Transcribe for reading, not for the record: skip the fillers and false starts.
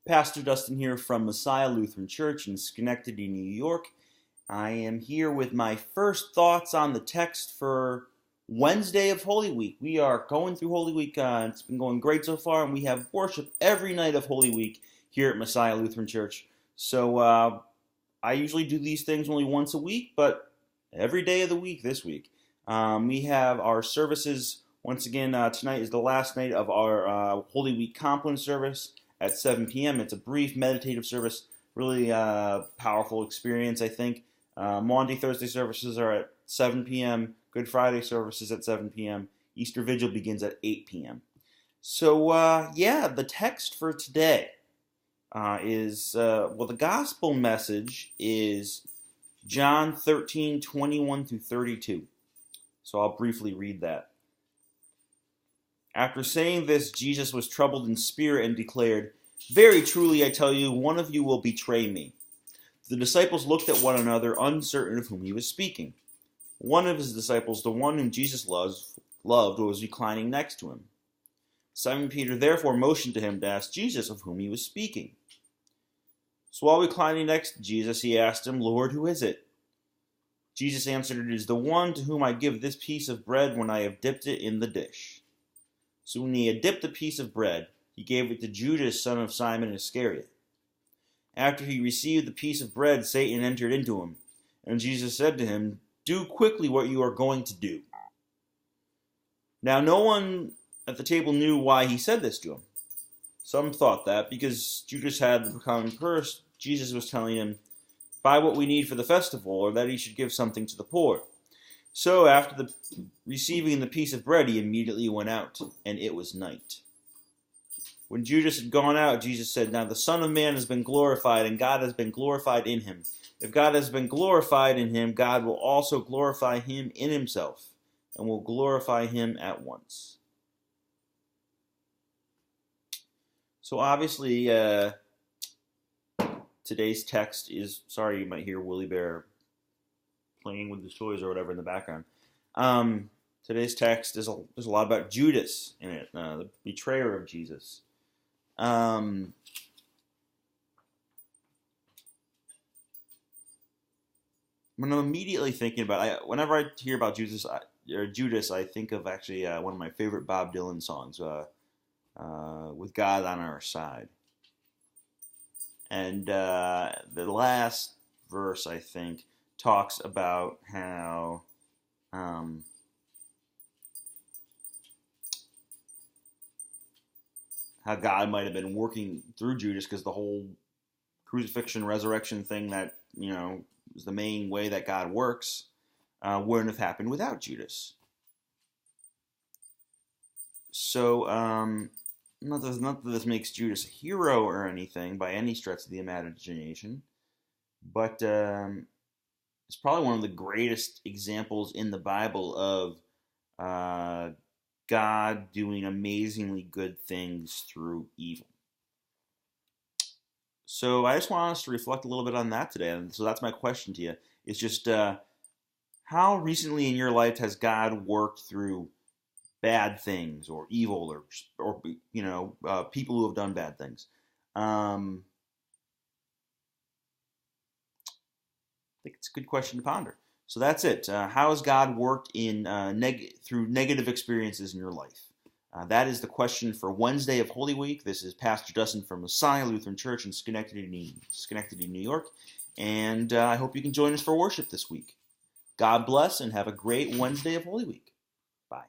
Pastor Dustin here from Messiah Lutheran Church in Schenectady, New York. I am here with my first thoughts on the text for Wednesday of Holy Week. We are going through Holy Week. It's been going great so far, and we have worship every night of Holy Week here at Messiah Lutheran Church. So I usually do these things only once a week, but every day of the week this week. We have our services. Once again, tonight is the last night of our Holy Week Compline service at 7 p.m. It's a brief meditative service, really powerful experience, I think. Maundy Thursday services are at 7 p.m. Good Friday services at 7 p.m. Easter Vigil begins at 8 p.m. So, the text for today is, the gospel message is John 13:21 through 32. So I'll briefly read that. After saying this, Jesus was troubled in spirit and declared, "Very truly I tell you, one of you will betray me." The disciples looked at one another, uncertain of whom he was speaking. One of his disciples, the one whom Jesus loved, was reclining next to him. Simon Peter therefore motioned to him to ask Jesus of whom he was speaking. So while reclining next to Jesus, he asked him, "Lord, who is it?" Jesus answered, "It is the one to whom I give this piece of bread when I have dipped it in the dish." So when he had dipped the piece of bread, he gave it to Judas, son of Simon Iscariot. After he received the piece of bread, Satan entered into him, and Jesus said to him, "Do quickly what you are going to do." Now no one at the table knew why he said this to him. Some thought that because Judas had the common purse, Jesus was telling him, "Buy what we need for the festival," or that he should give something to the poor. So after receiving the piece of bread, he immediately went out, and it was night. When Judas had gone out, Jesus said, "Now the Son of Man has been glorified, and God has been glorified in him. If God has been glorified in him, God will also glorify him in himself, and will glorify him at once." So obviously, today's text is, sorry you might hear Willie Bear playing with his toys or whatever in the background. Today's text there's a lot about Judas in it, the betrayer of Jesus. When I'm immediately thinking about, whenever I hear about Judas, I think of actually one of my favorite Bob Dylan songs, "With God on Our Side." And the last verse, I think, talks about how God might have been working through Judas, because the whole crucifixion, resurrection thing that, is the main way that God works, wouldn't have happened without Judas. So, not that this makes Judas a hero or anything by any stretch of the imagination, but it's probably one of the greatest examples in the Bible of God doing amazingly good things through evil. So I just want us to reflect a little bit on that today. And so that's my question to you. Is just how recently in your life has God worked through bad things or evil or people who have done bad things? I think it's a good question to ponder. So that's it. How has God worked in through negative experiences in your life? That is the question for Wednesday of Holy Week. This is Pastor Dustin from Messiah Lutheran Church in Schenectady, New York. And I hope you can join us for worship this week. God bless and have a great Wednesday of Holy Week. Bye.